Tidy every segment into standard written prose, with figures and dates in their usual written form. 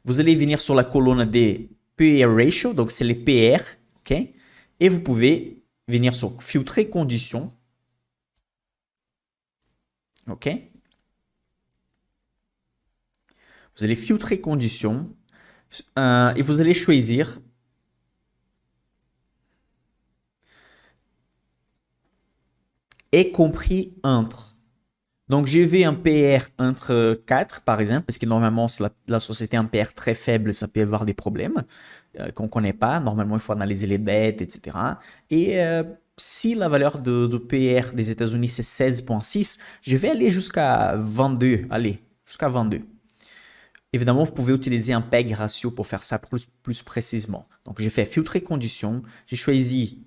Vous allez venir sur la colonne des PER ratio, donc c'est les PR, ok? Et vous pouvez venir sur filtrer conditions, ok? Vous allez filtrer conditions et vous allez choisir est compris entre. Donc, je vais un PR entre 4, par exemple, parce que normalement, si la société a un PR très faible, ça peut avoir des problèmes qu'on ne connaît pas. Normalement, il faut analyser les dettes, etc. Et si la valeur de PR des États-Unis, c'est 16,6, je vais aller jusqu'à 22. Allez, jusqu'à 22. Évidemment, vous pouvez utiliser un PEG ratio pour faire ça plus précisément. Donc, j'ai fait filtrer conditions. J'ai choisi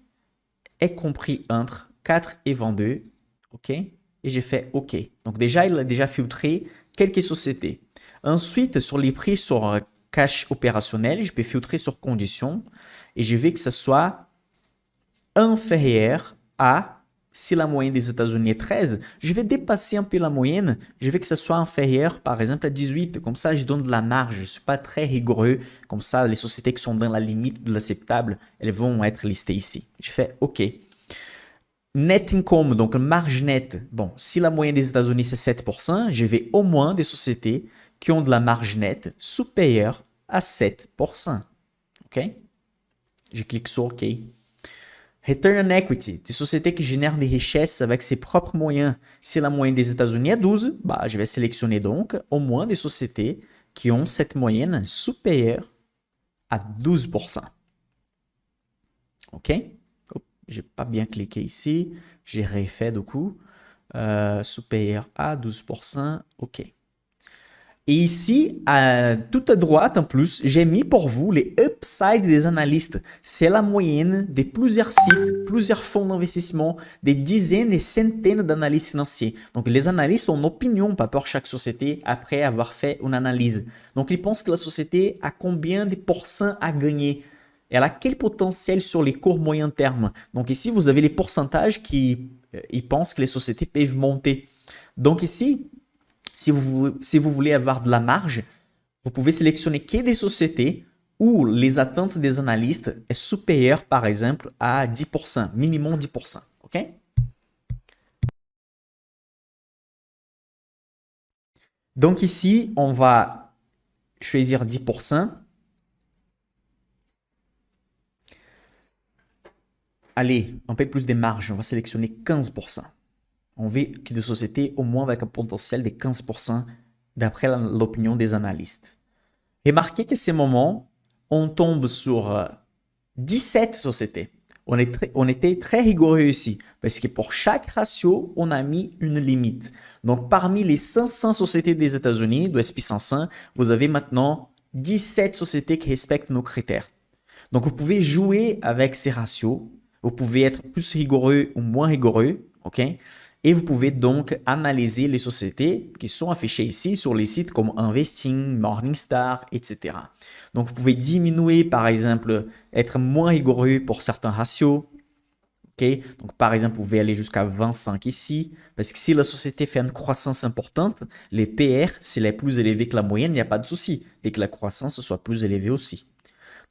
est compris entre 4 et 22. OK? Et j'ai fait OK. Donc déjà, il a déjà filtré quelques sociétés. Ensuite, sur les prix sur cash opérationnel, je peux filtrer sur conditions et je veux que ce soit inférieur à, si la moyenne des États-Unis est 13, je vais dépasser un peu la moyenne, je veux que ce soit inférieur, par exemple, à 18. Comme ça, je donne de la marge, je ne suis pas très rigoureux. Comme ça, les sociétés qui sont dans la limite de l'acceptable, elles vont être listées ici. Je fais OK. Net income, donc marge nette. Bon, si la moyenne des États-Unis c'est 7%, je vais au moins des sociétés qui ont de la marge nette supérieure à 7%. OK? Je clique sur OK. Return on equity, des sociétés qui génèrent des richesses avec ses propres moyens. Si la moyenne des États-Unis est 12, bah, je vais sélectionner donc au moins des sociétés qui ont cette moyenne supérieure à 12%. OK? J'ai pas bien cliqué ici. J'ai refait du coup. Supérieur à 12%. OK. Et ici, tout à droite en plus, j'ai mis pour vous les upsides des analystes. C'est la moyenne de plusieurs sites, plusieurs fonds d'investissement, des dizaines et centaines d'analystes financiers. Donc les analystes ont une opinion par rapport à chaque société après avoir fait une analyse. Donc ils pensent que la société a combien de pourcents à gagner. Elle a quel potentiel sur les courts moyen terme. Donc ici, vous avez les pourcentages qui ils pensent que les sociétés peuvent monter. Donc ici, si vous voulez avoir de la marge, vous pouvez sélectionner que des sociétés où les attentes des analystes est supérieure, par exemple, à 10%, minimum 10%. OK? Donc ici, on va choisir 10%. Allez, un peu plus de marge, on va sélectionner 15%. On veut que des sociétés au moins avec un potentiel de 15% d'après l'opinion des analystes. Remarquez qu'à ce moment, on tombe sur 17 sociétés. On était très rigoureux ici parce que pour chaque ratio, on a mis une limite. Donc, parmi les 500 sociétés des États-Unis, de SP 500, vous avez maintenant 17 sociétés qui respectent nos critères. Donc, vous pouvez jouer avec ces ratios. Vous pouvez être plus rigoureux ou moins rigoureux, OK? Et vous pouvez donc analyser les sociétés qui sont affichées ici sur les sites comme Investing, Morningstar, etc. Donc, vous pouvez diminuer, par exemple, être moins rigoureux pour certains ratios. Okay? Donc, par exemple, vous pouvez aller jusqu'à 25 ici, parce que si la société fait une croissance importante, les PR, s'il est plus élevé que la moyenne, il n'y a pas de souci, et que la croissance soit plus élevée aussi.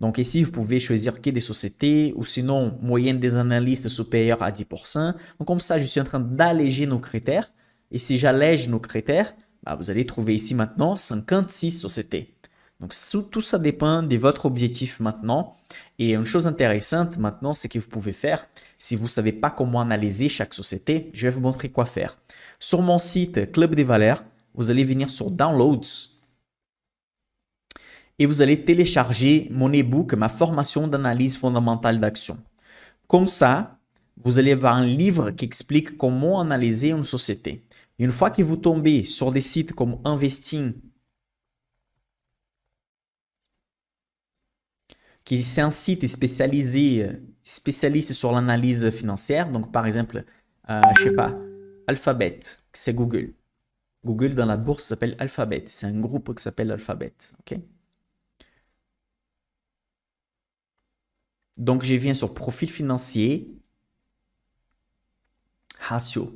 Donc ici, vous pouvez choisir que des sociétés ou sinon moyenne des analystes supérieure à 10%. Donc comme ça, je suis en train d'alléger nos critères. Et si j'allège nos critères, bah, vous allez trouver ici maintenant 56 sociétés. Donc tout ça dépend de votre objectif maintenant. Et une chose intéressante maintenant, c'est que vous pouvez faire, si vous ne savez pas comment analyser chaque société, je vais vous montrer quoi faire. Sur mon site Club des Valeurs, vous allez venir sur Downloads et vous allez télécharger mon e-book, ma formation d'analyse fondamentale d'action. Comme ça, vous allez avoir un livre qui explique comment analyser une société. Une fois que vous tombez sur des sites comme Investing, qui c'est un site spécialiste sur l'analyse financière, donc par exemple, je sais pas, Alphabet, c'est Google. Google dans la bourse s'appelle Alphabet. C'est un groupe qui s'appelle Alphabet. Okay? Donc, je viens sur profil financier, ratio.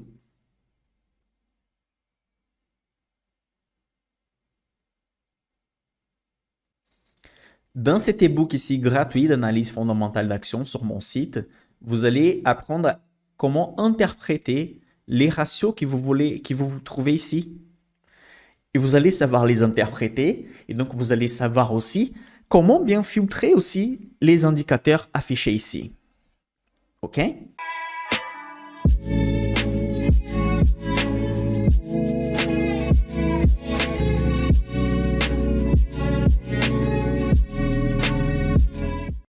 Dans cet e-book ici gratuit d'analyse fondamentale d'action sur mon site, vous allez apprendre comment interpréter les ratios que vous trouvez ici. Et vous allez savoir les interpréter. Et donc, vous allez savoir aussi comment bien filtrer aussi les indicateurs affichés ici. OK?